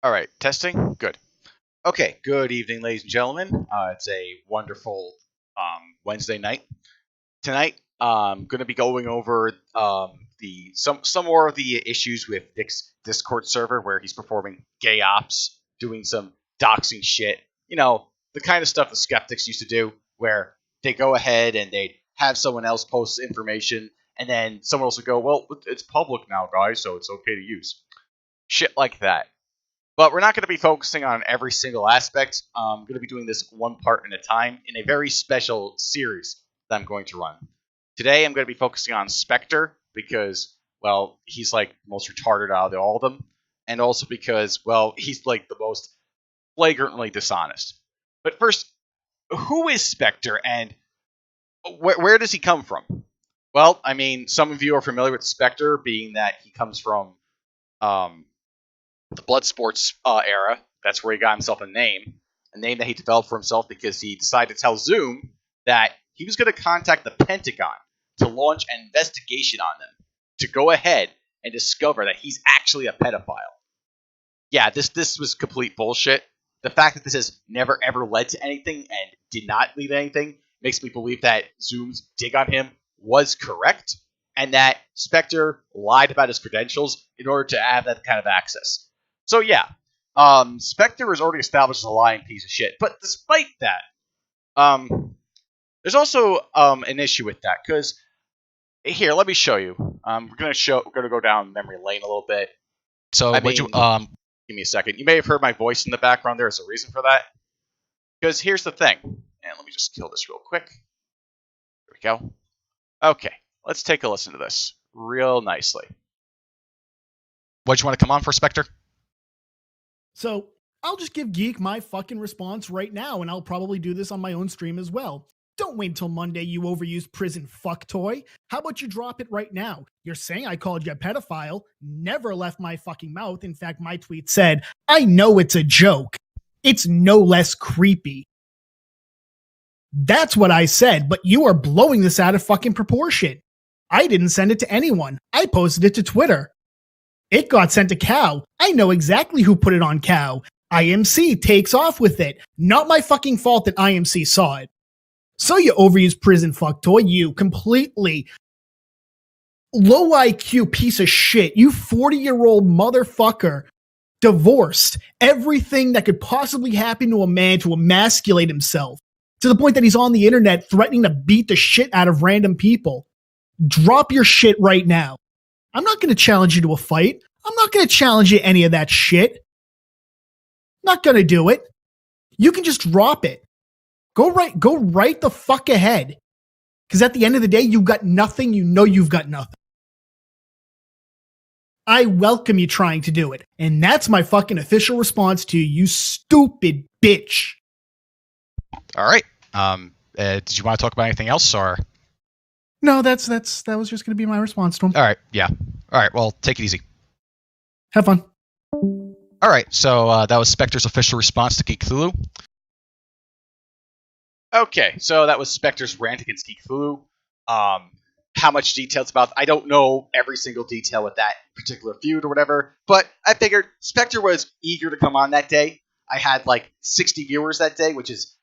All right, testing. Good. Okay, good evening, ladies and gentlemen. It's a wonderful Wednesday night. Tonight, I'm going to be going over the some more of the issues with Dick's Discord server, where he's performing gay ops, doing some doxing shit. You know, the kind of stuff the skeptics used to do, where they go ahead and they'd have someone else post information, and then someone else would go, "Well, it's public now, guys, so it's okay to use." Shit like that. But we're not going to be focusing on every single aspect. I'm going to be doing this one part at a time in a very special series that I'm going to run. Today, I'm going to be focusing on Spectre because, well, he's like the most retarded out of all of them. And also because, well, he's like the most flagrantly dishonest. But first, who is Spectre and where does he come from? Well, I mean, some of you are familiar with Spectre, being that he comes from the blood sports era. That's where he got himself a name that he developed for himself because he decided to tell Zoom that he was going to contact the Pentagon to launch an investigation on them to go ahead and discover that he's actually a pedophile. Yeah, this was complete bullshit. The fact that this has never ever led to anything and did not lead to anything makes me believe that Zoom's dig on him was correct and that Spectre lied about his credentials in order to have that kind of access. So yeah, Spectre is already established as a lying piece of shit. But despite that, there's also an issue with that because here, let me show you. We're gonna go down memory lane a little bit. So give me a second. You may have heard my voice in the background. There's a reason for that. Because here's the thing, and let me just kill this real quick. There we go. Okay, let's take a listen to this real nicely. What'd you want to come on for, Spectre? So I'll just give Geek my fucking response right now, and I'll probably do this on my own stream as well. Don't wait until Monday, you overused prison fuck toy. How about you drop it right now? You're saying I called you a pedophile, never left my fucking mouth. In fact, my tweet said, I know it's a joke. It's no less creepy. That's what I said, but you are blowing this out of fucking proportion. I didn't send it to anyone. I posted it to Twitter. It got sent to Cow. I know exactly who put it on Cow. IMC takes off with it. Not my fucking fault that IMC saw it. So you overused prison fuck toy, you completely low IQ piece of shit. You 40-year-old motherfucker, divorced, everything that could possibly happen to a man to emasculate himself, to the point that he's on the internet threatening to beat the shit out of random people. Drop your shit right now. I'm not going to challenge you to a fight. I'm not going to challenge you any of that shit. Not going to do it. You can just drop it. Go right the fuck ahead. Because at the end of the day, you've got nothing. You know you've got nothing. I welcome you trying to do it. And that's my fucking official response to you, you stupid bitch. All right. Did you want to talk about anything else, or? No, that was just going to be my response to him. All right. Yeah. All right. Well, take it easy. Have fun. All right. So that was Spectre's official response to Geek Cthulhu. Okay, so that was Spectre's rant against Geek Cthulhu. How much detail it's about, I don't know every single detail with that particular feud or whatever, but I figured Spectre was eager to come on that day. I had like 60 viewers that day, which is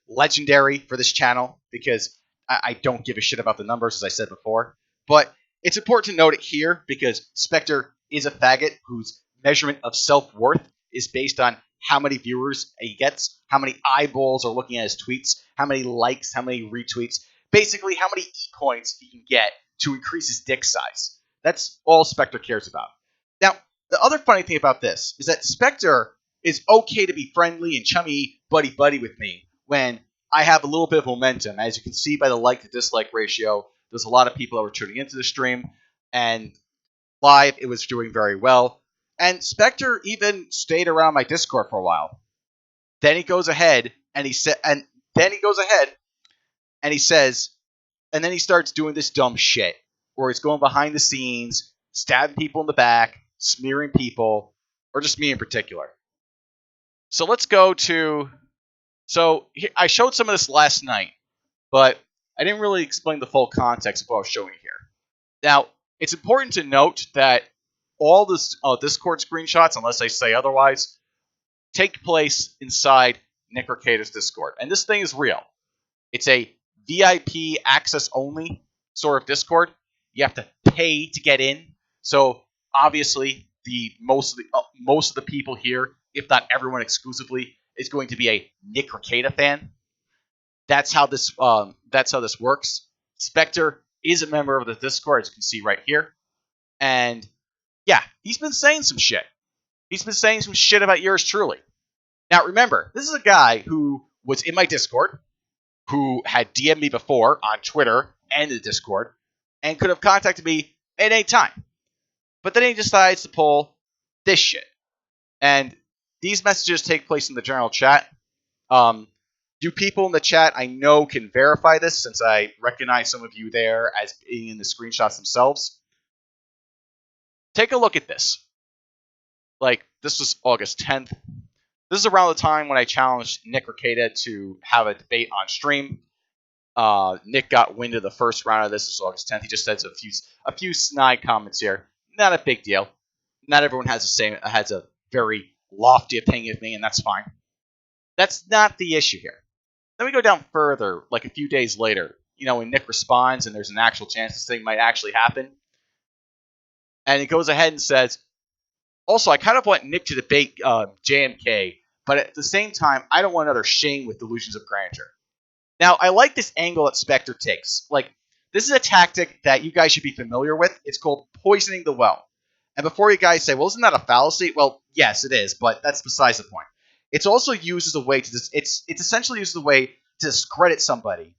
legendary for this channel because I don't give a shit about the numbers, as I said before. But it's important to note it here because Spectre is a faggot whose measurement of self-worth is based on how many viewers he gets, how many eyeballs are looking at his tweets, how many likes, how many retweets, basically how many e-coins he can get to increase his dick size. That's all Spectre cares about. Now, the other funny thing about this is that Spectre is okay to be friendly and chummy buddy-buddy with me when I have a little bit of momentum. As you can see by the like to dislike ratio, there's a lot of people that were tuning into the stream, and live it was doing very well. And Spectre even stayed around my Discord for a while. Then he goes ahead and he says, and then he starts doing this dumb shit where he's going behind the scenes, stabbing people in the back, smearing people, or just me in particular. So let's go to. So I showed some of this last night, but I didn't really explain the full context of what I was showing here. Now, it's important to note that all this Discord screenshots, unless I say otherwise, take place inside Nick Rekieta's Discord. And this thing is real. It's a VIP access only sort of Discord. You have to pay to get in. So obviously, most of the people here, if not everyone exclusively, is going to be a Nick Rekieta fan. That's how this works. Spectre is a member of the Discord, as you can see right here. And yeah, he's been saying some shit. He's been saying some shit about yours truly. Now remember, this is a guy who was in my Discord, who had DM'd me before on Twitter and the Discord, and could have contacted me at any time. But then he decides to pull this shit. And these messages take place in the general chat. You people in the chat I know can verify this, since I recognize some of you there as being in the screenshots themselves. Take a look at this. Like, this was August 10th. This is around the time when I challenged Nick Rekieta to have a debate on stream. Nick got wind of the first round of this. This was August 10th. He just says a few snide comments here. Not a big deal. Not everyone has a very lofty opinion of me, and that's fine. That's not the issue here. Then we go down further, like a few days later, when Nick responds and there's an actual chance this thing might actually happen. And he goes ahead and says, also, I kind of want Nick to debate JMK, but at the same time, I don't want another Shane with delusions of grandeur. Now, I like this angle that Spectre takes. Like, this is a tactic that you guys should be familiar with. It's called poisoning the well. And before you guys say, well, isn't that a fallacy? Well, yes, it is, but that's besides the point. It's also used as a way to it's essentially used as a way to discredit somebody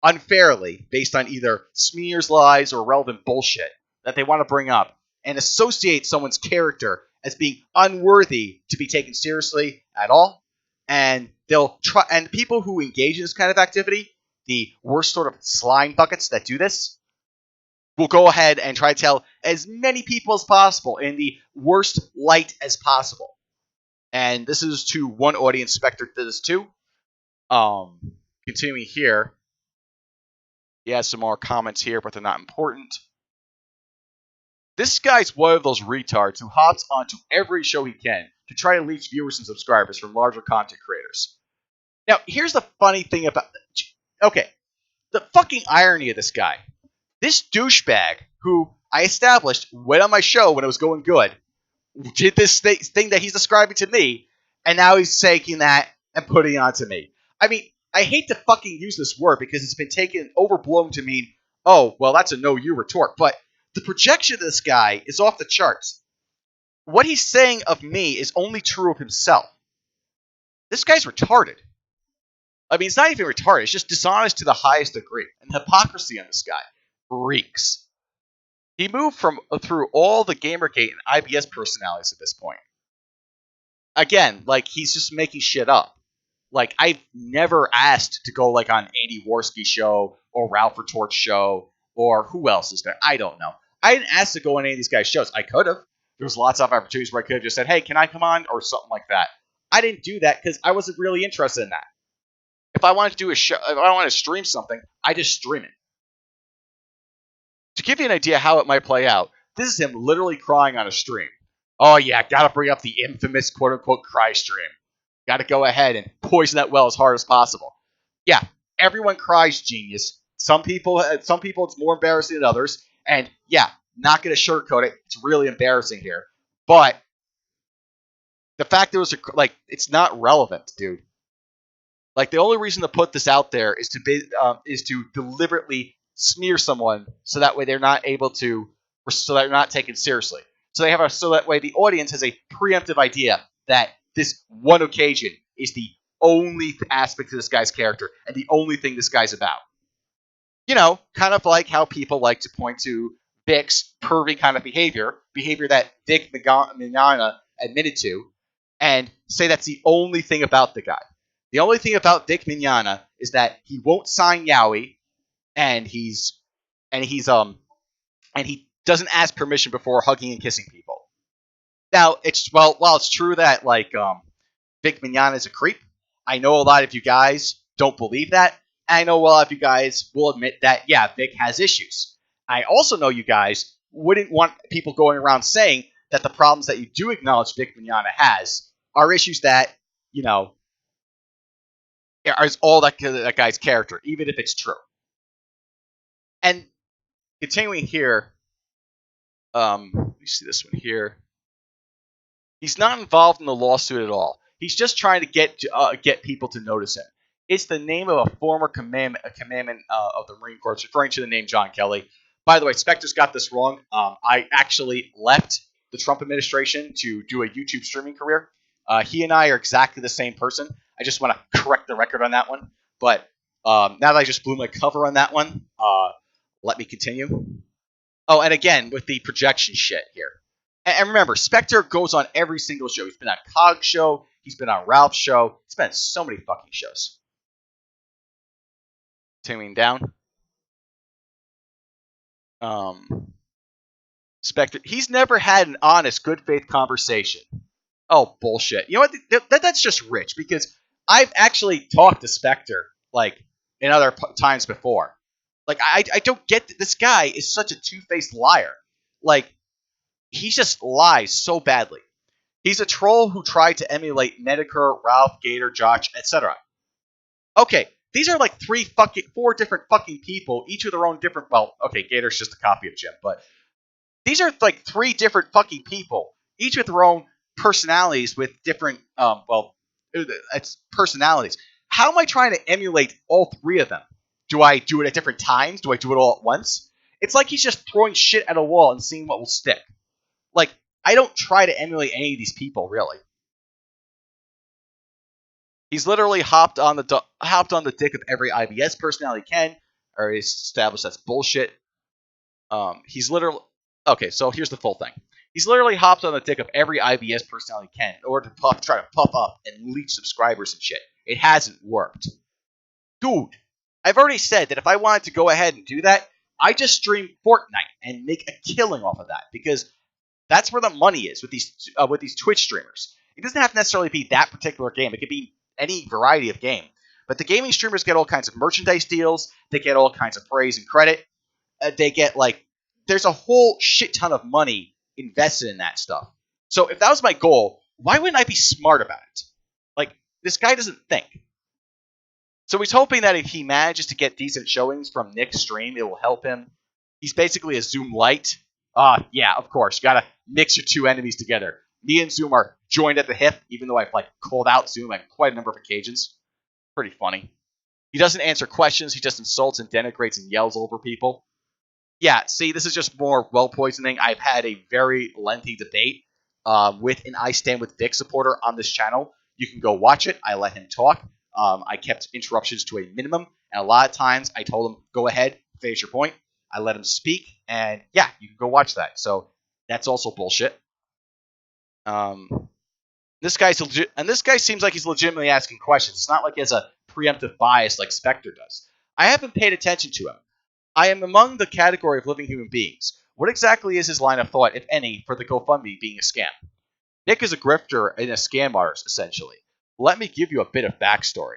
unfairly based on either smears, lies, or relevant bullshit that they want to bring up, and associate someone's character as being unworthy to be taken seriously at all. And they'll try, and people who engage in this kind of activity, the worst sort of slime buckets that do this, will go ahead and try to tell as many people as possible in the worst light as possible. And this is to one audience. Spectre did this too. Continuing here. He has some more comments here, but they're not important. This guy's one of those retards who hops onto every show he can to try to leech viewers and subscribers from larger content creators. Now, here's the funny thing about... Okay, the fucking irony of this guy. This douchebag, who I established went on my show when it was going good, did this thing that he's describing to me, and now he's taking that and putting it onto me. I mean, I hate to fucking use this word because it's been overblown to mean, oh, well, that's a no-you retort, but the projection of this guy is off the charts. What he's saying of me is only true of himself. This guy's retarded. I mean, it's not even retarded. It's just dishonest to the highest degree. And the hypocrisy on this guy reeks. He moved through all the Gamergate and IBS personalities at this point. Again, like, he's just making shit up. Like, I've never asked to go, like, on Andy Worski's show or Ralph Retort's show or who else is there? I don't know. I didn't ask to go on any of these guys' shows. I could have. There was lots of opportunities where I could have just said, hey, can I come on? Or something like that. I didn't do that because I wasn't really interested in that. If I wanted to do a show, if I wanted to stream something, I just stream it. To give you an idea how it might play out, this is him literally crying on a stream. Oh yeah, gotta bring up the infamous quote-unquote cry stream. Gotta go ahead and poison that well as hard as possible. Yeah, everyone cries, genius. Some people it's more embarrassing than others. And yeah, not gonna sugarcoat it. It's really embarrassing here. But the fact that it was it's not relevant, dude. Like, the only reason to put this out there is to deliberately smear someone so that way they're not taken seriously. So that way the audience has a preemptive idea that this one occasion is the only aspect of this guy's character and the only thing this guy's about. Kind of like how people like to point to Vic's pervy kind of behavior that Vic Mignogna admitted to, and say that's the only thing about the guy. The only thing about Vic Mignogna is that he won't sign Yowie, and he doesn't ask permission before hugging and kissing people. Now, while it's true that Vic Mignogna is a creep, I know a lot of you guys don't believe that. And I know a lot of you guys will admit that, yeah, Vic has issues. I also know you guys wouldn't want people going around saying that the problems that you do acknowledge Vic Mignogna has are issues that, you know, is all that guy's character, even if it's true. And continuing here, let me see this one here. He's not involved in the lawsuit at all. He's just trying to get people to notice him. It's the name of a former commandment of the Marine Corps, referring to the name John Kelly. By the way, Spectre's got this wrong. I actually left the Trump administration to do a YouTube streaming career. He and I are exactly the same person. I just want to correct the record on that one. But now that I just blew my cover on that one, let me continue. Oh, and again, with the projection shit here. And remember, Spectre goes on every single show. He's been on Cog's show. He's been on Ralph's show. He's been on so many fucking shows. Continuing down. Spectre, he's never had an honest, good faith conversation. Oh, bullshit. You know what? That's just rich, because I've actually talked to Spectre, like, in other times before. Like, I don't get this guy is such a two-faced liar. Like, he just lies so badly. He's a troll who tried to emulate Medicare, Ralph, Gator, Josh, etc. Okay, these are like four different fucking people, each with their own different. Well, okay, Gator's just a copy of Jim, but these are like three different fucking people, each with their own personalities, with different. It's personalities. How am I trying to emulate all three of them? Do I do it at different times? Do I do it all at once? It's like he's just throwing shit at a wall and seeing what will stick. Like, I don't try to emulate any of these people, really. He's literally hopped on the dick of every IBS personality he can, or he's established that's bullshit. He's literally... Okay, so here's the full thing. He's literally hopped on the dick of every IBS personality he can in order to try to puff up and leech subscribers and shit. It hasn't worked. Dude, I've already said that if I wanted to go ahead and do that, I just stream Fortnite and make a killing off of that, because that's where the money is with these Twitch streamers. It doesn't have to necessarily be that particular game. It could be any variety of game. But the gaming streamers get all kinds of merchandise deals. They get all kinds of praise and credit. They get, like, there's a whole shit ton of money invested in that stuff. So if that was my goal, why wouldn't I be smart about it? Like, this guy doesn't think. So he's hoping that if he manages to get decent showings from Nick's stream, it will help him. He's basically a Zoom light. Yeah, of course. You gotta mix your two enemies together. Me and Zoom are joined at the hip, even though I've, like, called out Zoom on quite a number of occasions. Pretty funny. He doesn't answer questions. He just insults and denigrates and yells over people. Yeah, see, this is just more well poisoning. I've had a very lengthy debate with an I Stand With Vic supporter on this channel. You can go watch it. I let him talk. I kept interruptions to a minimum, and a lot of times I told him, go ahead, finish your point. I let him speak, and yeah, you can go watch that. So that's also bullshit. This guy seems like he's legitimately asking questions. It's not like he has a preemptive bias like Spectre does. I haven't paid attention to him. I am among the category of living human beings. What exactly is his line of thought, if any, for the GoFundMe being a scam? Nick is a grifter and a scam artist, essentially. Let me give you a bit of backstory.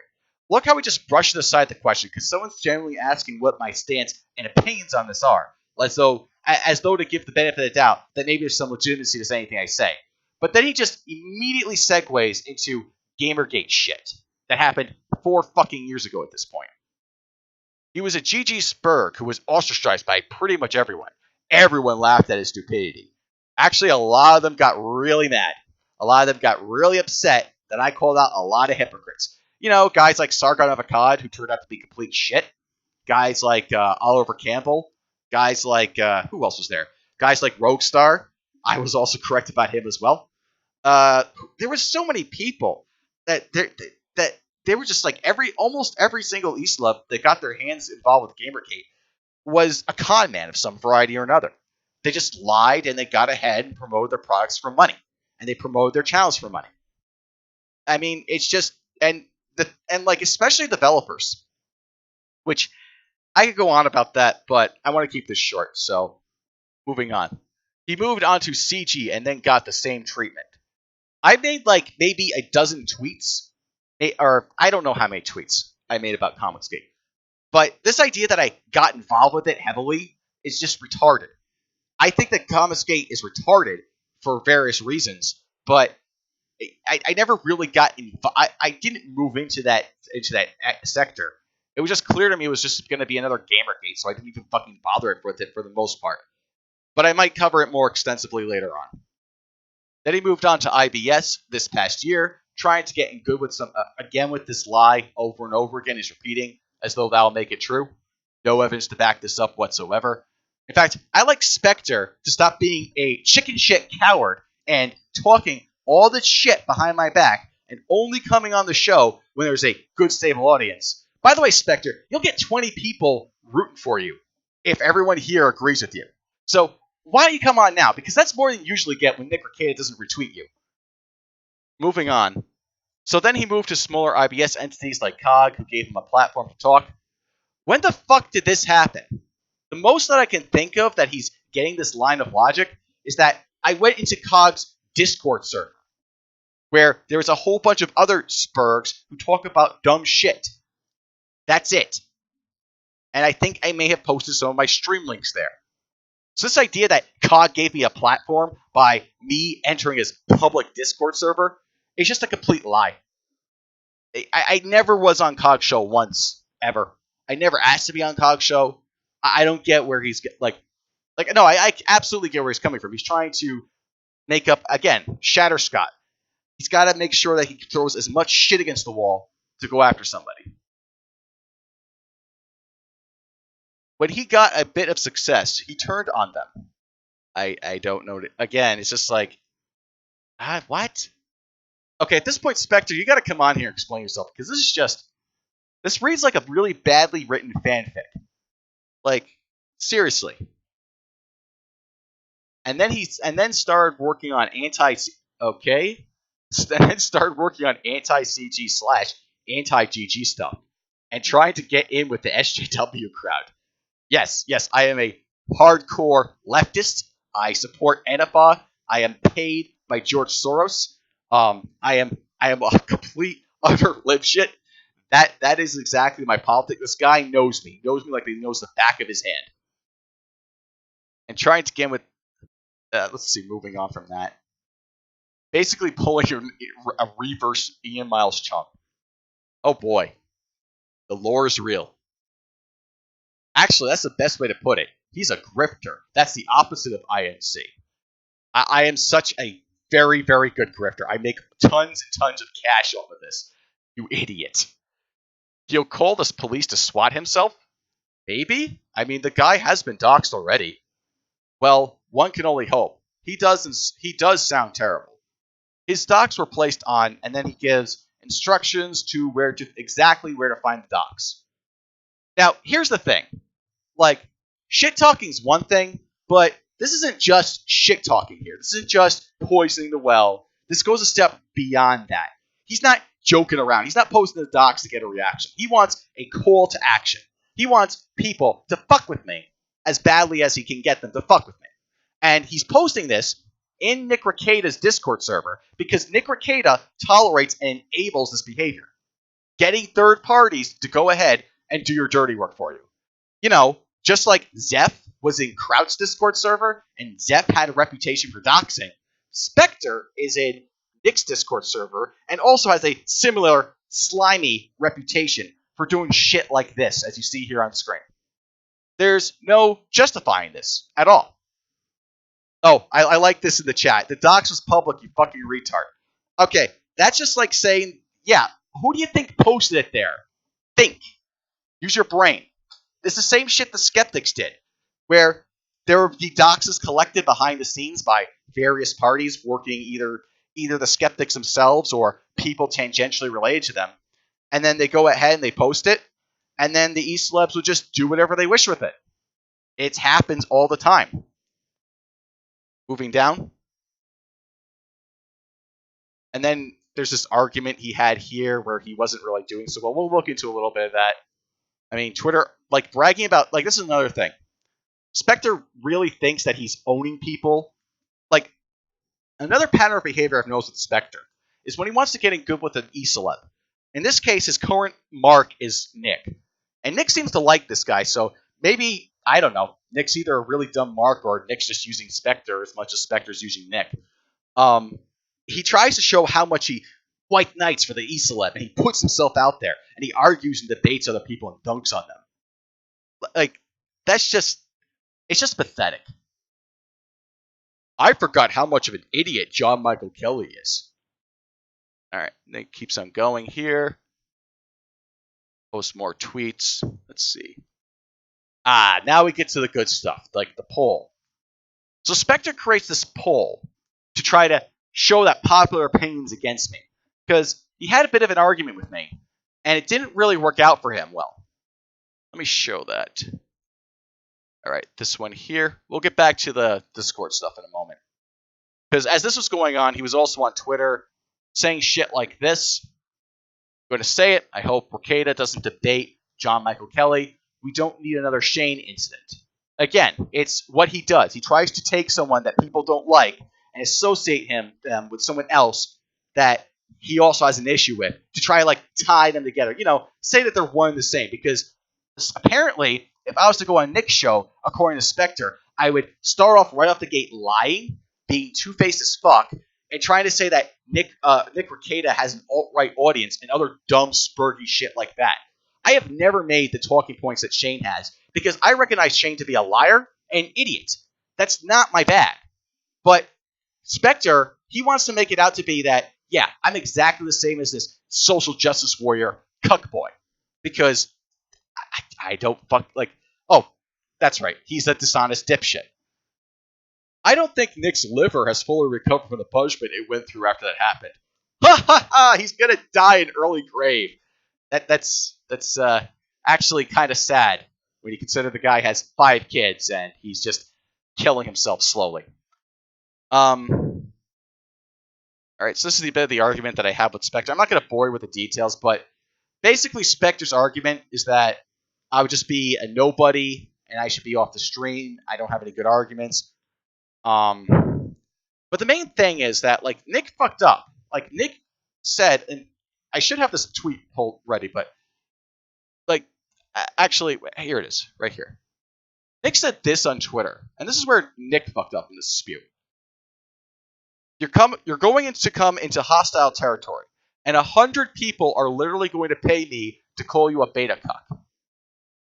Look how we just brushed aside the question, because someone's generally asking what my stance and opinions on this are, as though to give the benefit of the doubt that maybe there's some legitimacy to anything I say. But then he just immediately segues into Gamergate shit that happened 4 fucking years ago at this point. He was a GG Spurg who was ostracized by pretty much everyone. Everyone laughed at his stupidity. Actually, a lot of them got really mad. A lot of them got really upset that I called out a lot of hypocrites. You know, guys like Sargon of Akkad, who turned out to be complete shit. Guys like Oliver Campbell. Guys like, who else was there? Guys like Roguestar. I was also correct about him as well. There was so many people that they were just like almost every single East Love that got their hands involved with Gamergate was a con man of some variety or another. They just lied and they got ahead and promoted their products for money. And they promoted their channels for money. I mean, it's just and like especially developers, which I could go on about that, but I want to keep this short. So moving on, he moved on to CG and then got the same treatment. I made like maybe a dozen tweets, or I don't know how many tweets I made about Comicsgate, but this idea that I got involved with it heavily is just retarded. I think that Comicsgate is retarded for various reasons, but I never really got I didn't move into that sector. It was just clear to me it was just going to be another Gamergate, so I didn't even fucking bother with it for the most part. But I might cover it more extensively later on. Then he moved on to IBS this past year, trying to get in good with some again with this lie over and over again. He's repeating as though that'll make it true. No evidence to back this up whatsoever. In fact, I like Spectre to stop being a chicken shit coward and talking all this shit behind my back and only coming on the show when there's a good, stable audience. By the way, Spectre, you'll get 20 people rooting for you if everyone here agrees with you. So why don't you come on now? Because that's more than you usually get when Nick Rekieta doesn't retweet you. Moving on. So then he moved to smaller IBS entities like COG, who gave him a platform to talk. When the fuck did this happen? The most that I can think of that he's getting this line of logic is that I went into COG's Discord server, where there was a whole bunch of other spurgs who talk about dumb shit. That's it. And I think I may have posted some of my stream links there. So this idea that COG gave me a platform by me entering his public Discord server is just a complete lie. I never was on COG's show once, ever. I never asked to be on COG's show. I don't get where he's no, I absolutely get where he's coming from. He's trying to make up, again, Shatter Scott. He's got to make sure that he throws as much shit against the wall to go after somebody. When he got a bit of success, he turned on them. I don't know. Again, it's just like, what? Okay, at this point, Spectre, you got to come on here and explain yourself, because this reads like a really badly written fanfic. Like, seriously. And then started working on anti-CG / anti-GG stuff, and trying to get in with the SJW crowd. Yes, I am a hardcore leftist. I support Antifa. I am paid by George Soros. I am a complete utter lipshit. That is exactly my politics. This guy knows me. He knows me like he knows the back of his hand. And trying to get with moving on from that. Basically pulling a reverse Ian Miles chunk. Oh boy. The lore is real. Actually, that's the best way to put it. He's a grifter. That's the opposite of INC. I am such a very, very good grifter. I make tons and tons of cash off of this. You idiot. He'll call the police to swat himself? Maybe? I mean, the guy has been doxxed already. Well, one can only hope. He does sound terrible. His docs were placed on, and then he gives instructions to exactly where to find the docs. Now, here's the thing. Like, shit-talking's one thing, but this isn't just shit-talking here. This isn't just poisoning the well. This goes a step beyond that. He's not joking around. He's not posting the docs to get a reaction. He wants a call to action. He wants people to fuck with me as badly as he can get them to fuck with me. And he's posting this in Nick Rekieta's Discord server because Nick Rekieta tolerates and enables this behavior. Getting third parties to go ahead and do your dirty work for you. You know, just like Zeph was in Kraut's Discord server and Zeph had a reputation for doxing, Spectre is in Nick's Discord server and also has a similar slimy reputation for doing shit like this, as you see here on screen. There's no justifying this at all. Oh, I like this in the chat. The dox was public, you fucking retard. Okay, that's just like saying, yeah, who do you think posted it there? Think. Use your brain. It's the same shit the skeptics did, where there were the doxes collected behind the scenes by various parties working either the skeptics themselves or people tangentially related to them, and then they go ahead and they post it, and then the e-celebs will just do whatever they wish with it. It happens all the time. Moving down. And then there's this argument he had here where he wasn't really doing so well. We'll look into a little bit of that. I mean, Twitter, like, bragging about, like, this is another thing. Spectre really thinks that he's owning people. Like, another pattern of behavior I've noticed with Spectre is when he wants to get in good with an e-celeb. In this case, his current mark is Nick. And Nick seems to like this guy, so maybe, I don't know, Nick's either a really dumb mark or Nick's just using Spectre as much as Spectre's using Nick. He tries to show how much he white knights for the E-Celeb, and he puts himself out there, and he argues and debates other people and dunks on them. Like, it's just pathetic. I forgot how much of an idiot John Michael Kelly is. Alright, Nick keeps on going here. Post more tweets. Let's see. Now we get to the good stuff, like the poll. So Spectre creates this poll to try to show that popular opinion's against me. Because he had a bit of an argument with me, and it didn't really work out for him well. Let me show that. Alright, this one here. We'll get back to the Discord stuff in a moment. Because as this was going on, he was also on Twitter saying shit like this. I'm going to say it. I hope Rekieta doesn't debate John Michael Kelly. We don't need another Shane incident. Again, it's what he does. He tries to take someone that people don't like and associate them with someone else that he also has an issue with to try to tie them together. Say that they're one and the same. Because apparently, if I was to go on Nick's show, according to Spectre, I would start off right off the gate lying, being two-faced as fuck, and trying to say that Nick Rekieta has an alt-right audience and other dumb, spurgy shit like that. I have never made the talking points that Shane has, because I recognize Shane to be a liar and an idiot. That's not my bag. But Spectre, he wants to make it out to be that, yeah, I'm exactly the same as this social justice warrior cuck boy. Because I don't that's right, he's a dishonest dipshit. I don't think Nick's liver has fully recovered from the punishment it went through after that happened. Ha ha ha! He's gonna die an early grave. That's actually kind of sad when you consider the guy has 5 kids and he's just killing himself slowly. Alright, so this is a bit of the argument that I have with Spectre. I'm not going to bore you with the details, but basically Spectre's argument is that I would just be a nobody and I should be off the stream. I don't have any good arguments. But the main thing is that, Nick fucked up. Nick said, and I should have this tweet pulled ready, but, actually, here it is, right here. Nick said this on Twitter, and this is where Nick fucked up in this dispute. You're going to come into hostile territory, and 100 people are literally going to pay me to call you a beta cuck.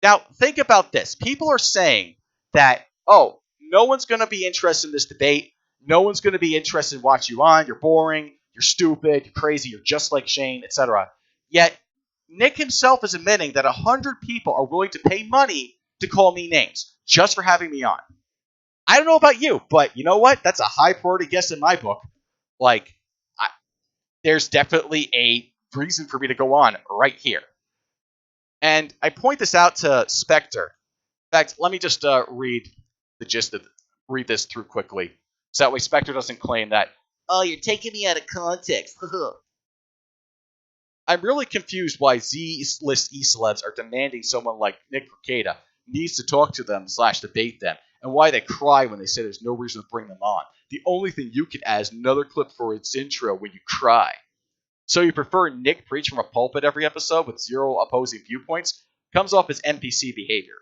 Now, think about this. People are saying that, no one's going to be interested in this debate. No one's going to be interested in watching you on. You're boring. You're stupid. You're crazy. You're just like Shane, etc. Yet, Nick himself is admitting that 100 people are willing to pay money to call me names just for having me on. I don't know about you, but you know what? That's a high priority guest in my book. There's definitely a reason for me to go on right here. And I point this out to Spectre. In fact, let me just read this through quickly, so that way Spectre doesn't claim that, you're taking me out of context. I'm really confused why Z-list E-Celebs are demanding someone like Nick Rekieta needs to talk to them / debate them, and why they cry when they say there's no reason to bring them on. The only thing you can add is another clip for its intro when you cry. So you prefer Nick preach from a pulpit every episode with 0 opposing viewpoints? Comes off as NPC behavior.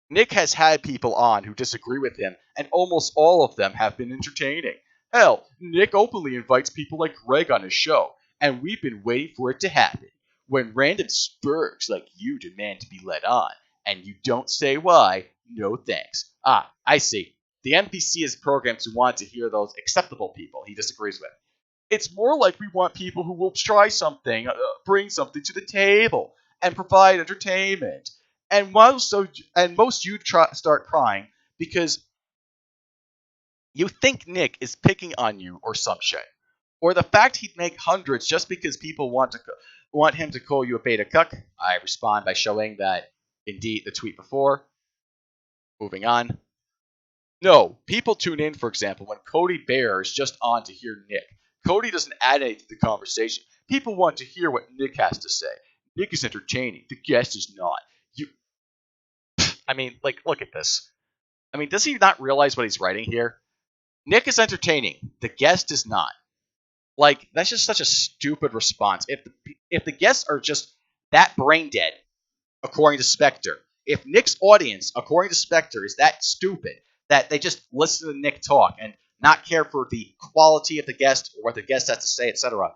Nick has had people on who disagree with him, and almost all of them have been entertaining. Hell, Nick openly invites people like Greg on his show, and we've been waiting for it to happen. When random spurgs like you demand to be let on, and you don't say why, no thanks. I see. The NPC is programmed to want to hear those acceptable people he disagrees with. It's more like we want people who will try something, bring something to the table, and provide entertainment. And most you'd start crying because you think Nick is picking on you or some shit. Or the fact he'd make hundreds just because people want him to call you a beta cuck. I respond by showing that, indeed, the tweet before. Moving on. No, people tune in, for example, when Cody Bear is just on to hear Nick. Cody doesn't add anything to the conversation. People want to hear what Nick has to say. Nick is entertaining. The guest is not. Look at this. Does he not realize what he's writing here? Nick is entertaining. The guest is not. That's just such a stupid response. If the guests are just that brain dead, according to Spectre, if Nick's audience, according to Spectre, is that stupid that they just listen to Nick talk and not care for the quality of the guest or what the guest has to say, etc.,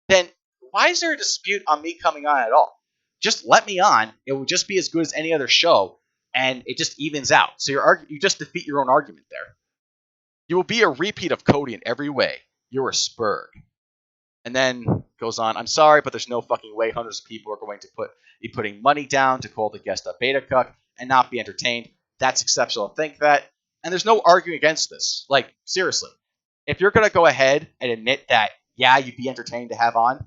then why is there a dispute on me coming on at all? Just let me on. It will just be as good as any other show, and it just evens out. So you just defeat your own argument there. You will be a repeat of Cody in every way. You're a spurg. And then goes on, I'm sorry, but there's no fucking way hundreds of people are going to be putting money down to call the guest a beta cuck and not be entertained. That's exceptional to think that. And there's no arguing against this. Like, seriously. If you're going to go ahead and admit that, yeah, you'd be entertained to have on,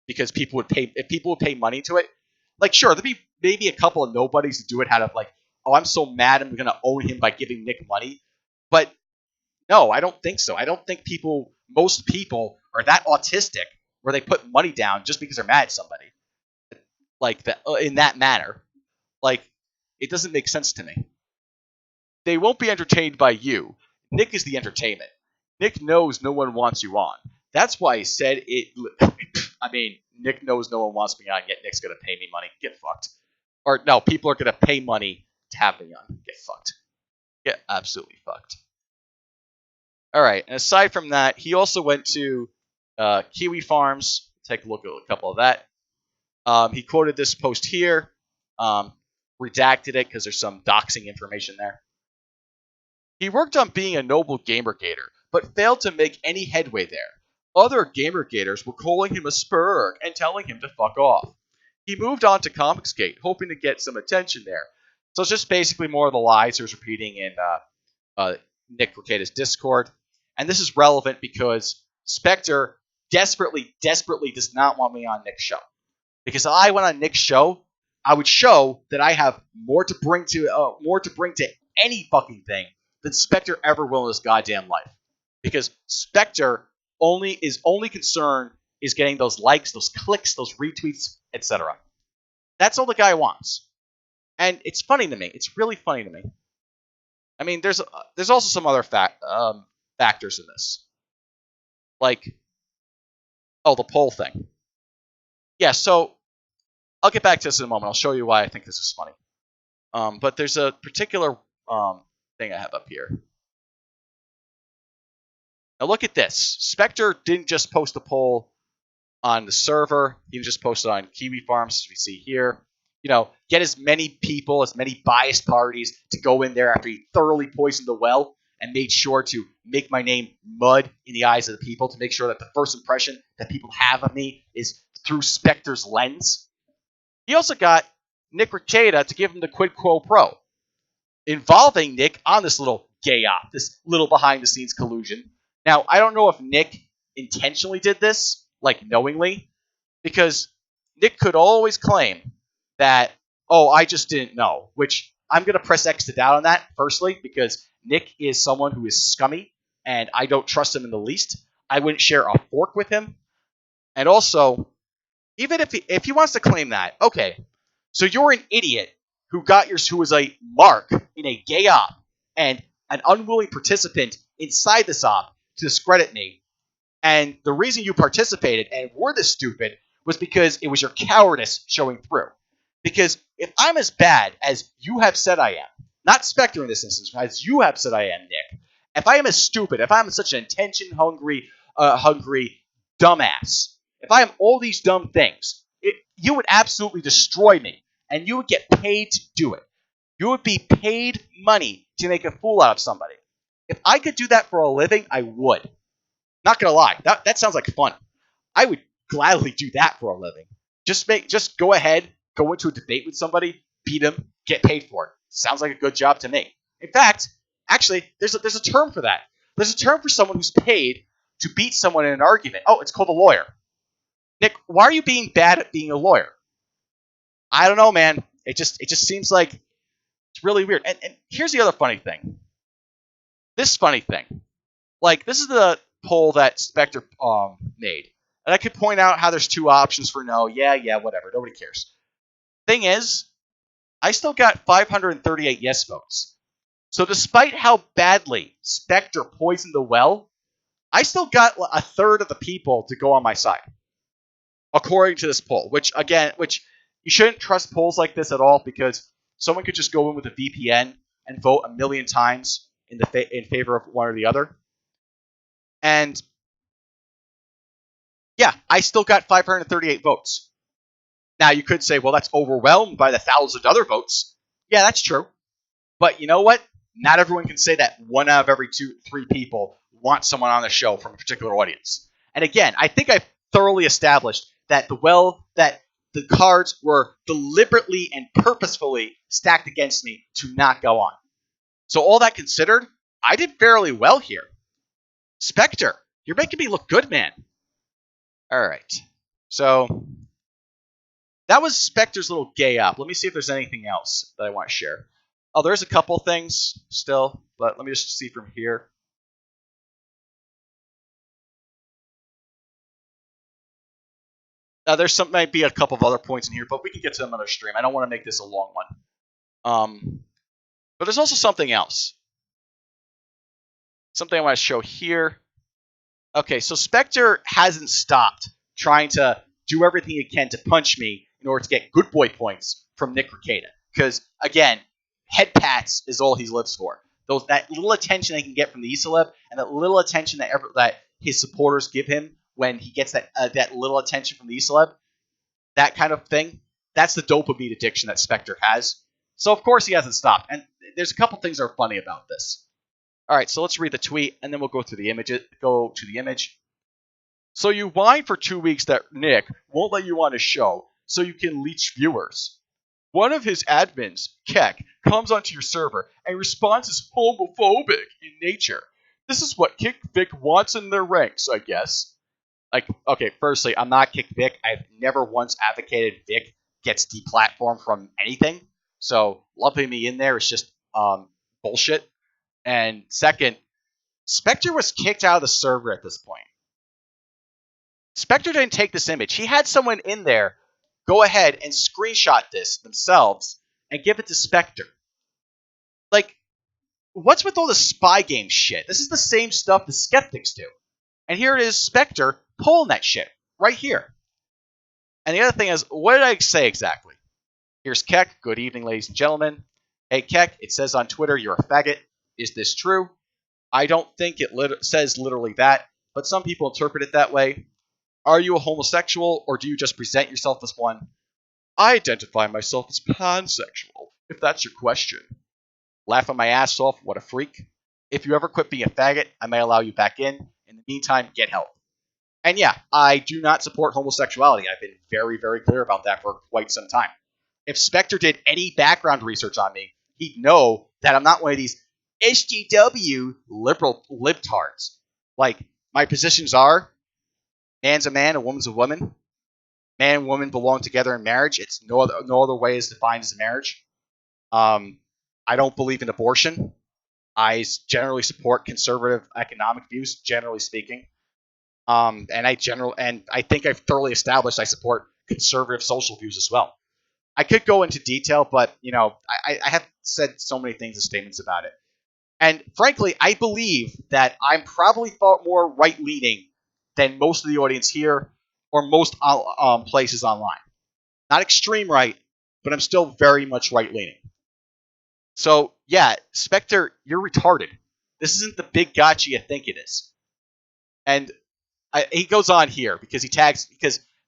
because people would pay, if people would pay money to it, like, sure, there'd be maybe a couple of nobodies who do it out of, like, oh, I'm so mad I'm going to own him by giving Nick money. But no, I don't think so. I don't think most people are that autistic where they put money down just because they're mad at somebody. Like, that, in that manner. Like, it doesn't make sense to me. They won't be entertained by you. Nick is the entertainment. Nick knows no one wants you on. That's why he said it. I mean, Nick knows no one wants me on, yet Nick's going to pay me money. Get fucked. Or, no, people are going to pay money to have me on. Get fucked. Get absolutely fucked. Alright, and aside from that, he also went to Kiwi Farms. Take a look at a couple of that. He quoted this post here. Redacted it because there's some doxing information there. He worked on being a noble gamergator, but failed to make any headway there. Other gamergators were calling him a spurg and telling him to fuck off. He moved on to Comicsgate, hoping to get some attention there. So it's just basically more of the lies he was repeating in Nick Rekieta's Discord. And this is relevant because Spectre desperately does not want me on Nick's show. Because if I went on Nick's show, I would show that I have more to bring to any fucking thing than Spectre ever will in his goddamn life. Because Spectre is only concerned is getting those likes, those clicks, those retweets, etc. That's all the guy wants. And it's funny to me. It's really funny to me. I mean, there's also some other factors in this. Like, the poll thing. Yeah, so I'll get back to this in a moment. I'll show you why I think this is funny. But there's a particular thing I have up here. Now look at this. Spectre didn't just post a poll on the server. He just posted on Kiwi Farms, as we see here. You know, get as many people, as many biased parties to go in there after he thoroughly poisoned the well and made sure to make my name mud in the eyes of the people, to make sure that the first impression that people have of me is through Spectre's lens. He also got Nick Rekieta to give him the quid quo pro, involving Nick on this little gay op, this little behind-the-scenes collusion. Now, I don't know if Nick intentionally did this, like knowingly, because Nick could always claim that, oh, I just didn't know, which I'm going to press X to doubt on that, firstly, because Nick is someone who is scummy, and I don't trust him in the least. I wouldn't share a fork with him. And also, even if he wants to claim that, okay, so you're an idiot who was a mark in a gay op and an unwilling participant inside this op to discredit me. And the reason you participated and were this stupid was because it was your cowardice showing through. Because if I'm as bad as you have said I am, not Spectre in this instance, as you have said I am, Nick, if I am as stupid, if I'm such an attention-hungry dumbass, if I am all these dumb things, you would absolutely destroy me, and you would get paid to do it. You would be paid money to make a fool out of somebody. If I could do that for a living, I would. Not gonna lie, that sounds like fun. I would gladly do that for a living. Just go ahead, go into a debate with somebody, beat him, get paid for it. Sounds like a good job to me. In fact, actually, there's a term for that. There's a term for someone who's paid to beat someone in an argument. Oh, it's called a lawyer. Nick, why are you being bad at being a lawyer? I don't know, man. It just seems like it's really weird. And here's the other funny thing. This funny thing. Like, this is the poll that Spectre made. And I could point out how there's two options for no. Yeah, whatever. Nobody cares. Thing is, I still got 538 yes votes. So despite how badly Spectre poisoned the well, I still got a third of the people to go on my side. According to this poll, which you shouldn't trust polls like this at all, because Someone could just go in with a VPN and vote a million times in favor of one or the other. And yeah, I still got 538 votes. Now, you could say, well, that's overwhelmed by the 1,000 other votes. Yeah, that's true. But you know what? Not everyone can say that one out of every 3 people wants someone on the show from a particular audience. And again, I think I've thoroughly established that the cards were deliberately and purposefully stacked against me to not go on. So all that considered, I did fairly well here. Spectre, you're making me look good, man. All right. So that was Spectre's little gay up. Let me see if there's anything else that I want to share. Oh, there's a couple things still, but let me just see from here. There's might be a couple of other points in here, but we can get to them on another stream. I don't want to make this a long one. But there's also something else. Something I want to show here. Okay, so Spectre hasn't stopped trying to do everything he can to punch me in order to get good boy points from Nick Rekieta. Because, again, head pats is all he lives for. That little attention they can get from the E-Celeb, and that little attention that his supporters give him when he gets that little attention from the E-Celeb, that kind of thing, that's the dopamine addiction that Spectre has. So, of course, he hasn't stopped. And there's a couple things that are funny about this. All right, so let's read the tweet, and then we'll go to the image. So you whine for 2 weeks that Nick won't let you on his show so you can leech viewers. One of his admins, Keck, comes onto your server and responds as homophobic in nature. This is what Kick Vic wants in their ranks, I guess. Okay, firstly, I'm not Kick Vic. I've never once advocated Vic gets deplatformed from anything. So lumping me in there is just bullshit. And second, Spectre was kicked out of the server at this point. Spectre didn't take this image. He had someone in there go ahead and screenshot this themselves and give it to Spectre. What's with all the spy game shit? This is the same stuff the skeptics do. And here it is, Spectre pulling that shit right here. And the other thing is, what did I say exactly? Here's Keck. Good evening, ladies and gentlemen. Hey, Keck, it says on Twitter you're a faggot. Is this true? I don't think it says literally that, but some people interpret it that way. Are you a homosexual, or do you just present yourself as one? I identify myself as pansexual, if that's your question. Laughing my ass off, what a freak. If you ever quit being a faggot, I may allow you back in. In the meantime, get help. And yeah, I do not support homosexuality. I've been very, very clear about that for quite some time. If Spectre did any background research on me, he'd know that I'm not one of these SGW liberal libtards. My positions are, man's a man, a woman's a woman. Man and woman belong together in marriage. It's no other way is defined as a marriage. I don't believe in abortion. I generally support conservative economic views, generally speaking. And I think I've thoroughly established I support conservative social views as well. I could go into detail, but I have said so many things and statements about it. And frankly, I believe that I'm probably far more right-leaning than most of the audience here or most places online. Not extreme right, but I'm still very much right-leaning. So, yeah, Spectre, you're retarded. This isn't the big gotcha you think it is. And he goes on here because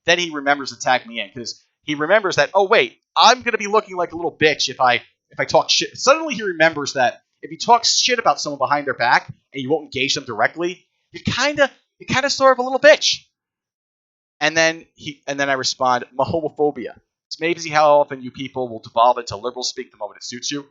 then he remembers to tag me in because he remembers that, oh, wait, I'm going to be looking like a little bitch if I talk shit. Suddenly he remembers that if you talk shit about someone behind their back and you won't engage them directly, you're kind of sort of a little bitch. And then I respond, my homophobia. It's amazing how often you people will devolve into liberal speak the moment it suits you.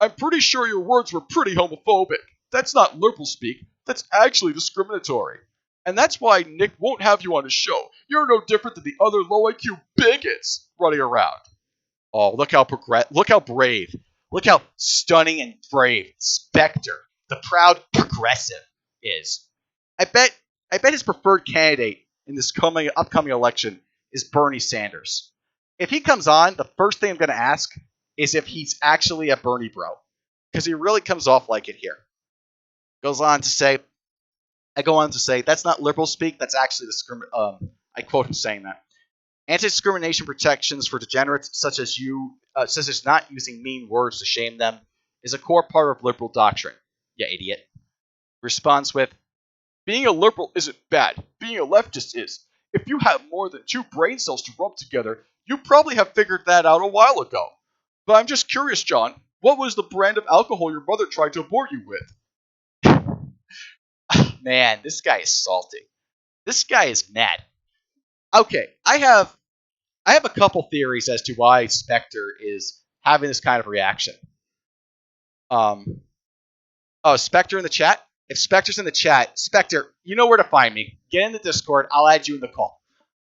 I'm pretty sure your words were pretty homophobic. That's not liberal speak. That's actually discriminatory. And that's why Nick won't have you on his show. You're no different than the other low IQ bigots running around. Oh, look how brave. Look how stunning and brave Spectre, the proud progressive, is. I bet his preferred candidate in this upcoming election is Bernie Sanders. If he comes on, the first thing I'm going to ask is if he's actually a Bernie bro. Because he really comes off like it here. I go on to say, that's not liberal speak, that's actually I quote him saying that. Anti-discrimination protections for degenerates, such as not using mean words to shame them, is a core part of liberal doctrine. Yeah, idiot. Responds with, being a liberal isn't bad. Being a leftist is. If you have more than 2 brain cells to rub together, you probably have figured that out a while ago. But I'm just curious, John, what was the brand of alcohol your mother tried to abort you with? Man, this guy is salty. This guy is mad. Okay, I have a couple theories as to why Spectre is having this kind of reaction. Spectre in the chat? If Spectre's in the chat, Spectre, you know where to find me. Get in the Discord. I'll add you in the call.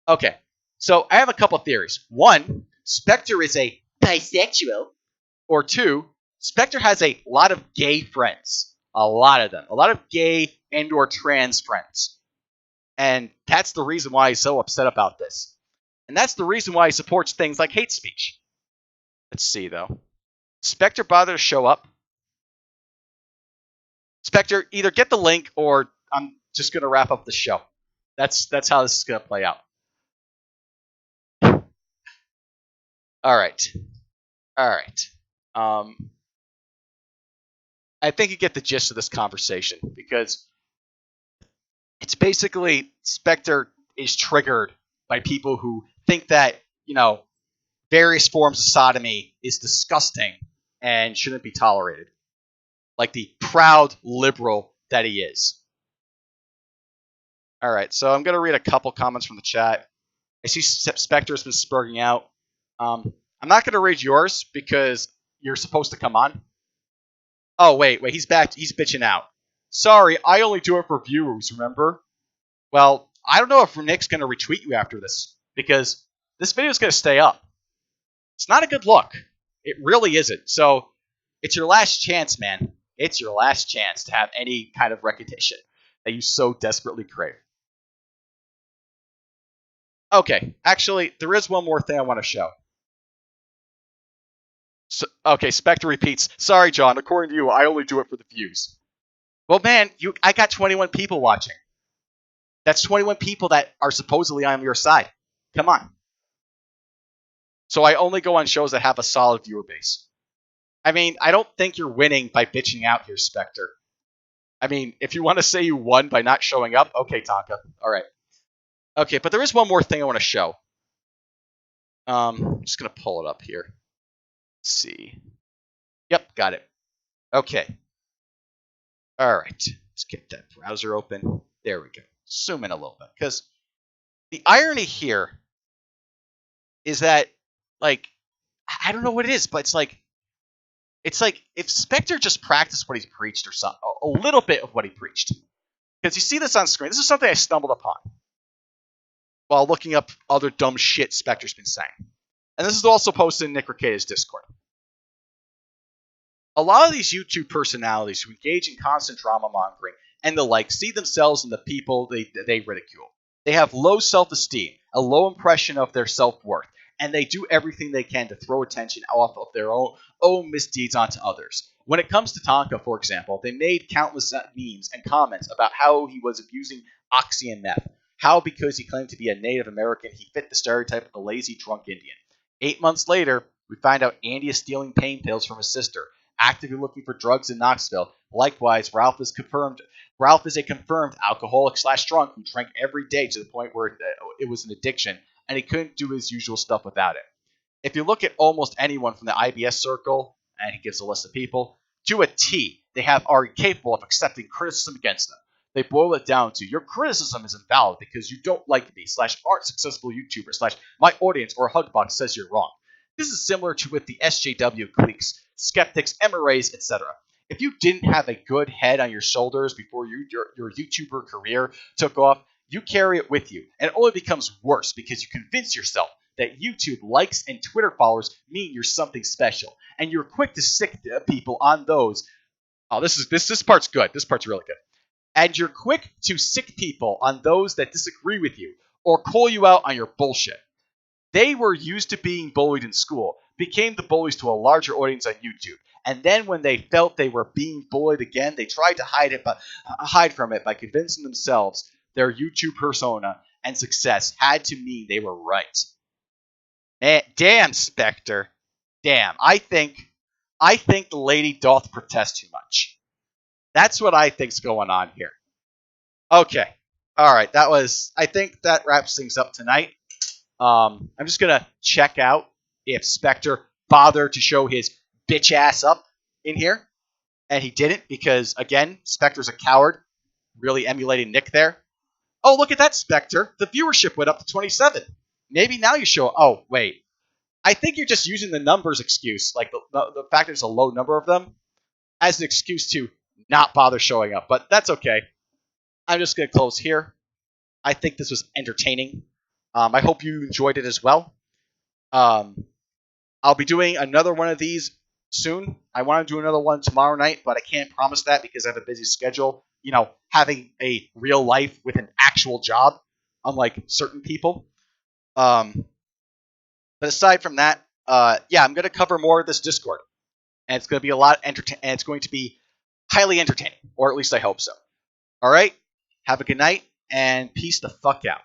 Okay, so I have a couple theories. 1, Spectre is a bisexual. Or 2, Spectre has a lot of gay friends. A lot of them. A lot of gay and or trans friends. And that's the reason why he's so upset about this. And that's the reason why he supports things like hate speech. Let's see, though. Spectre bother to show up? Spectre, either get the link or I'm just going to wrap up the show. That's how this is going to play out. All right. I think you get the gist of this conversation because it's basically Spectre is triggered by people who think that, various forms of sodomy is disgusting and shouldn't be tolerated. Like the proud liberal that he is. Alright, so I'm going to read a couple comments from the chat. I see Spectre has been spurging out. I'm not going to read yours because you're supposed to come on. Oh, wait, he's back. He's bitching out. Sorry, I only do it for viewers, remember? Well, I don't know if Nick's going to retweet you after this because this video is going to stay up. It's not a good look. It really isn't. So, it's your last chance, man. It's your last chance to have any kind of recognition that you so desperately crave. Okay, actually, there is one more thing I want to show. So, okay, Spectre repeats, sorry, John, according to you, I only do it for the views. Well, man, I got 21 people watching. That's 21 people that are supposedly on your side. Come on. So I only go on shows that have a solid viewer base. I mean, I don't think you're winning by bitching out here, Spectre. I mean, if you want to say you won by not showing up, okay, Tonka. All right. Okay, but there is one more thing I want to show. I'm just going to pull it up here. Let's see. Yep, got it. Okay. All right. Let's get that browser open. There we go. Zoom in a little bit. Because the irony here is that, I don't know what it is, but it's like if Spectre just practiced what he preached or something, a little bit of what he preached. Because you see this on screen. This is something I stumbled upon while looking up other dumb shit Spectre's been saying. And this is also posted in Nick Rekieta's Discord. A lot of these YouTube personalities who engage in constant drama mongering and the like see themselves in the people they ridicule. They have low self-esteem, a low impression of their self-worth, and they do everything they can to throw attention off of their own misdeeds onto others. When it comes to Tonka, for example, they made countless memes and comments about how he was abusing oxy and meth, how because he claimed to be a Native American, he fit the stereotype of the lazy, drunk Indian. 8 months later, we find out Andy is stealing pain pills from his sister, actively looking for drugs in Knoxville. Likewise, Ralph is a confirmed alcoholic/drunk who drank every day to the point where it was an addiction, and he couldn't do his usual stuff without it. If you look at almost anyone from the IBS circle, and he gives a list of people, to a T, they are incapable of accepting criticism against them. They boil it down to, your criticism is invalid because you don't like me, /aren't successful YouTuber, my audience or Hugbox says you're wrong. This is similar to with the SJW cliques, skeptics, MRAs, etc. If you didn't have a good head on your shoulders before your YouTuber career took off, you carry it with you, and it only becomes worse because you convince yourself that YouTube likes and Twitter followers mean you're something special, and you're quick to sick people on those. Oh, this part's good. This part's really good. And you're quick to sick people on those that disagree with you or call you out on your bullshit. They were used to being bullied in school, became the bullies to a larger audience on YouTube, and then when they felt they were being bullied again, they tried to hide from it by convincing themselves their YouTube persona and success had to mean they were right. Damn, Spectre. Damn. I think the lady doth protest too much. That's what I think's going on here. Okay. All right. I think that wraps things up tonight. I'm just going to check out if Spectre bothered to show his bitch ass up in here. And he didn't because, again, Spectre's a coward. Really emulating Nick there. Oh, look at that, Spectre. The viewership went up to 27. Maybe now you show... Oh, wait. I think you're just using the numbers excuse, like the fact there's a low number of them, as an excuse to not bother showing up. But that's okay. I'm just going to close here. I think this was entertaining. I hope you enjoyed it as well. I'll be doing another one of these soon. I want to do another one tomorrow night, but I can't promise that because I have a busy schedule. You know, having a real life with an actual job, unlike certain people. But aside from that, yeah, I'm going to cover more of this Discord. And it's going to be and it's going to be highly entertaining, or at least I hope so. All right, have a good night, and peace the fuck out.